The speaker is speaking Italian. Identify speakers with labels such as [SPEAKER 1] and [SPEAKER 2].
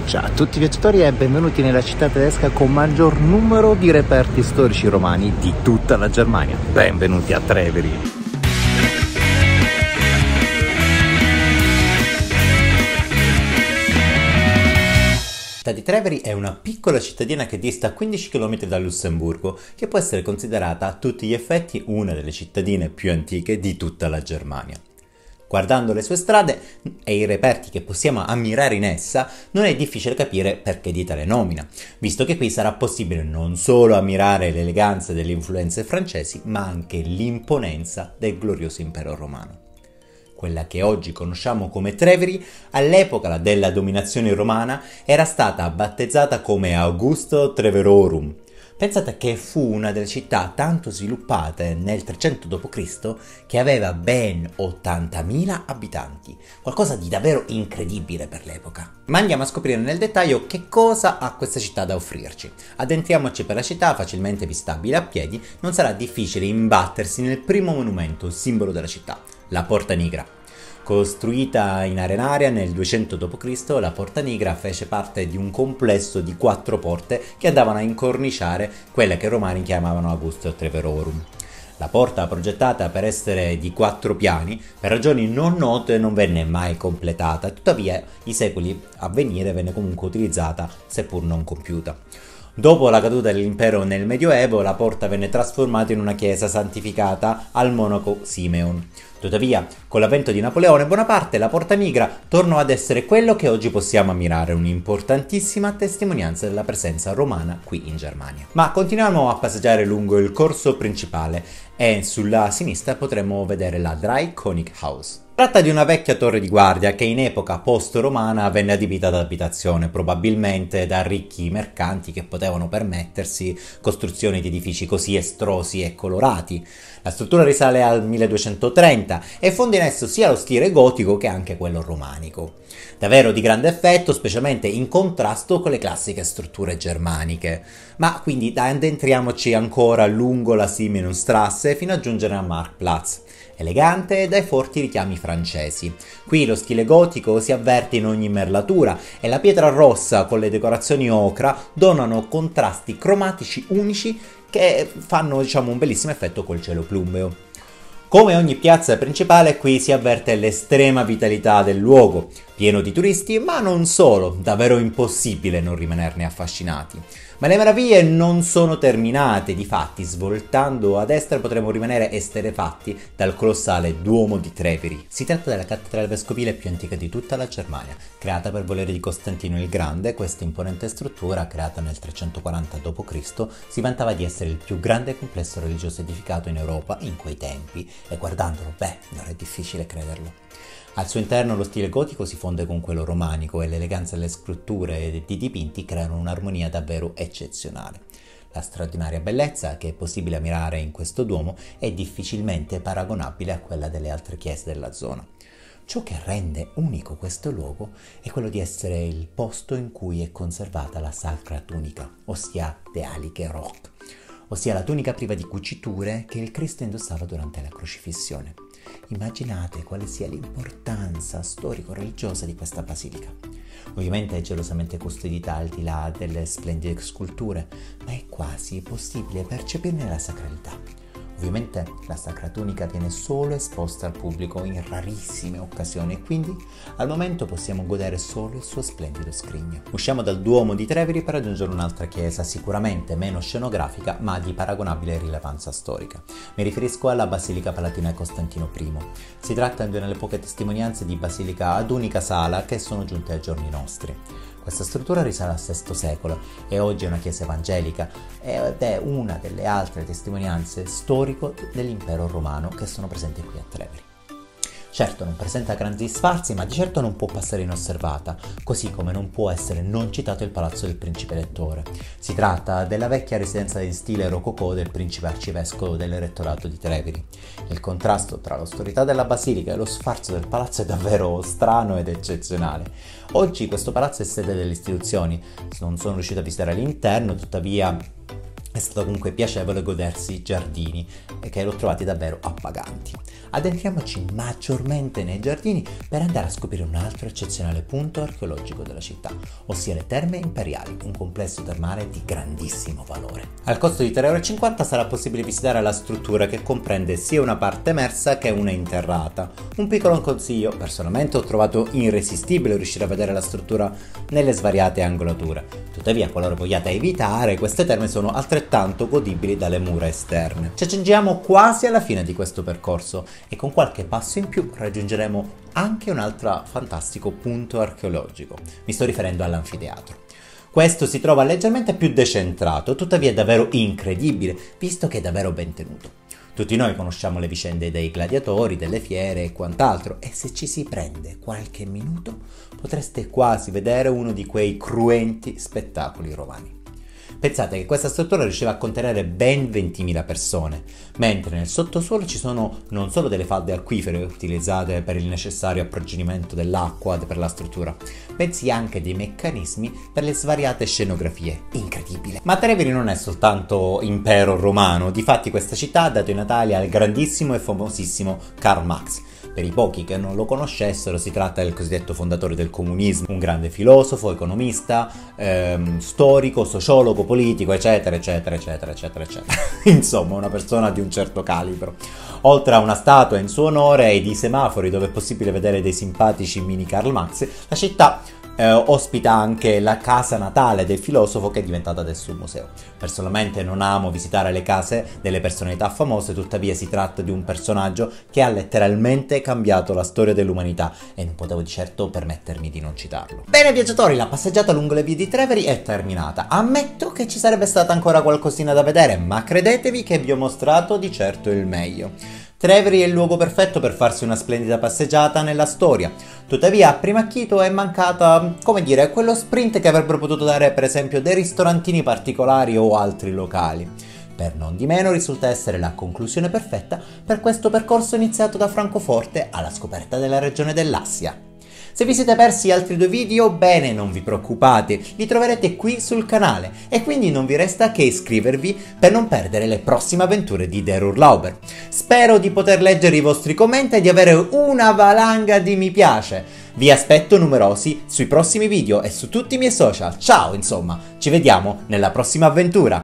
[SPEAKER 1] Ciao a tutti i viaggiatori e benvenuti nella città tedesca con maggior numero di reperti storici romani di tutta la Germania. Benvenuti a Treveri!
[SPEAKER 2] La città di Treveri è una piccola cittadina che dista 15 km da Lussemburgo, che può essere considerata a tutti gli effetti una delle cittadine più antiche di tutta la Germania. Guardando le sue strade e i reperti che possiamo ammirare in essa, non è difficile capire perché di tale nomina, visto che qui sarà possibile non solo ammirare l'eleganza delle influenze francesi, ma anche l'imponenza del glorioso impero romano. Quella che oggi conosciamo come Treveri, all'epoca della dominazione romana, era stata battezzata come Augusto Treverorum. Pensate che fu una delle città tanto sviluppate nel 300 d.C. che aveva ben 80.000 abitanti, qualcosa di davvero incredibile per l'epoca. Ma andiamo a scoprire nel dettaglio che cosa ha questa città da offrirci. Addentriamoci per la città, facilmente visitabile a piedi, non sarà difficile imbattersi nel primo monumento, simbolo della città, la Porta Nigra. Costruita in arenaria nel 200 d.C., la Porta Nigra fece parte di un complesso di 4 porte che andavano a incorniciare quelle che i romani chiamavano Augusto Treverorum. La porta, progettata per essere di 4 piani, per ragioni non note non venne mai completata, tuttavia i secoli a venire venne comunque utilizzata, seppur non compiuta. Dopo la caduta dell'impero nel Medioevo, la porta venne trasformata in una chiesa santificata al monaco Simeon. Tuttavia, con l'avvento di Napoleone Bonaparte, la Porta Nigra tornò ad essere quello che oggi possiamo ammirare, un'importantissima testimonianza della presenza romana qui in Germania. Ma continuiamo a passeggiare lungo il corso principale e sulla sinistra potremo vedere la Dreikönig-Haus. Tratta di una vecchia torre di guardia che in epoca post-romana venne adibita ad abitazione, probabilmente da ricchi mercanti che potevano permettersi costruzioni di edifici così estrosi e colorati. La struttura risale al 1230 e fonde in esso sia lo stile gotico che anche quello romanico. Davvero di grande effetto, specialmente in contrasto con le classiche strutture germaniche. Ma quindi addentriamoci ancora lungo la Siemensstraße fino a giungere a Marktplatz. Elegante e dai forti richiami francesi. Qui lo stile gotico si avverte in ogni merlatura e la pietra rossa con le decorazioni ocra donano contrasti cromatici unici che fanno, un bellissimo effetto col cielo plumbeo. Come ogni piazza principale, qui si avverte l'estrema vitalità del luogo, pieno di turisti, ma non solo, davvero impossibile non rimanerne affascinati. Ma le meraviglie non sono terminate, difatti, svoltando a destra potremo rimanere esterrefatti dal colossale Duomo di Treveri. Si tratta della cattedrale vescovile più antica di tutta la Germania. Creata per volere di Costantino il Grande, questa imponente struttura, creata nel 340 d.C., si vantava di essere il più grande complesso religioso edificato in Europa in quei tempi, e guardandolo, non è difficile crederlo. Al suo interno lo stile gotico si fonde con quello romanico e l'eleganza delle scritture e dei dipinti creano un'armonia davvero eccezionale. La straordinaria bellezza che è possibile ammirare in questo Duomo è difficilmente paragonabile a quella delle altre chiese della zona. Ciò che rende unico questo luogo è quello di essere il posto in cui è conservata la Sacra Tunica, ossia the Heilige Rock, ossia la tunica priva di cuciture che il Cristo indossava durante la crocifissione. Immaginate quale sia l'importanza storico-religiosa di questa basilica. Ovviamente è gelosamente custodita al di là delle splendide sculture, ma è quasi possibile percepirne la sacralità. Ovviamente la Sacra Tunica viene solo esposta al pubblico in rarissime occasioni e quindi al momento possiamo godere solo il suo splendido scrigno. Usciamo dal Duomo di Treveri per raggiungere un'altra chiesa, sicuramente meno scenografica ma di paragonabile rilevanza storica. Mi riferisco alla Basilica Palatina di Costantino I. Si tratta di una delle poche testimonianze di basilica ad unica sala che sono giunte ai giorni nostri. Questa struttura risale al VI secolo e oggi è una chiesa evangelica ed è una delle altre testimonianze storiche dell'impero romano che sono presenti qui a Treveri. Certo non presenta grandi sfarzi, ma di certo non può passare inosservata, così come non può essere non citato il palazzo del principe elettore. Si tratta della vecchia residenza in stile rococò del principe arcivescovo dell'elettorato di Treveri. Il contrasto tra l'austerità della basilica e lo sfarzo del palazzo è davvero strano ed eccezionale. Oggi questo palazzo è sede delle istituzioni, non sono riuscito a visitare l'interno, tuttavia È stato comunque piacevole godersi i giardini e che l'ho trovati davvero appaganti. Addentriamoci maggiormente nei giardini per andare a scoprire un altro eccezionale punto archeologico della città, ossia le Terme Imperiali, un complesso termale di grandissimo valore. Al costo di 3,50 € sarà possibile visitare la struttura, che comprende sia una parte emersa che una interrata. Un piccolo consiglio: personalmente ho trovato irresistibile riuscire a vedere la struttura nelle svariate angolature. Tuttavia, qualora vogliate evitare, queste terme sono altrettanto godibili dalle mura esterne. Ci accingiamo quasi alla fine di questo percorso e con qualche passo in più raggiungeremo anche un altro fantastico punto archeologico. Mi sto riferendo all'anfiteatro. Questo si trova leggermente più decentrato, tuttavia è davvero incredibile, visto che è davvero ben tenuto. Tutti noi conosciamo le vicende dei gladiatori, delle fiere e quant'altro, e se ci si prende qualche minuto potreste quasi vedere uno di quei cruenti spettacoli romani. Pensate che questa struttura riusciva a contenere ben 20.000 persone, mentre nel sottosuolo ci sono non solo delle falde acquifere utilizzate per il necessario approvvigionamento dell'acqua per la struttura, bensì anche dei meccanismi per le svariate scenografie. Incredibile! Ma Treviri non è soltanto impero romano, difatti questa città ha dato i natali al grandissimo e famosissimo Karl Marx. Per i pochi che non lo conoscessero, si tratta del cosiddetto fondatore del comunismo, un grande filosofo, economista, storico, sociologo, politico, eccetera, eccetera, eccetera, eccetera, eccetera. Insomma, una persona di un certo calibro. Oltre a una statua in suo onore e di semafori dove è possibile vedere dei simpatici mini Karl Marx, la città ospita anche la casa natale del filosofo, che è diventata adesso un museo. Personalmente non amo visitare le case delle personalità famose, tuttavia si tratta di un personaggio che ha letteralmente cambiato la storia dell'umanità e non potevo di certo permettermi di non citarlo. Bene viaggiatori, la passeggiata lungo le vie di Treviri è terminata. Ammetto che ci sarebbe stata ancora qualcosina da vedere, ma credetevi che vi ho mostrato di certo il meglio. Treviri è il luogo perfetto per farsi una splendida passeggiata nella storia. Tuttavia, a primo acchito è mancata, come dire, quello sprint che avrebbero potuto dare per esempio dei ristorantini particolari o altri locali. Per non di meno risulta essere la conclusione perfetta per questo percorso iniziato da Francoforte alla scoperta della regione dell'Assia. Se vi siete persi altri 2 video, bene, non vi preoccupate, li troverete qui sul canale e quindi non vi resta che iscrivervi per non perdere le prossime avventure di Der Urlauber. Spero di poter leggere i vostri commenti e di avere una valanga di mi piace. Vi aspetto numerosi sui prossimi video e su tutti i miei social. Ciao, insomma, ci vediamo nella prossima avventura!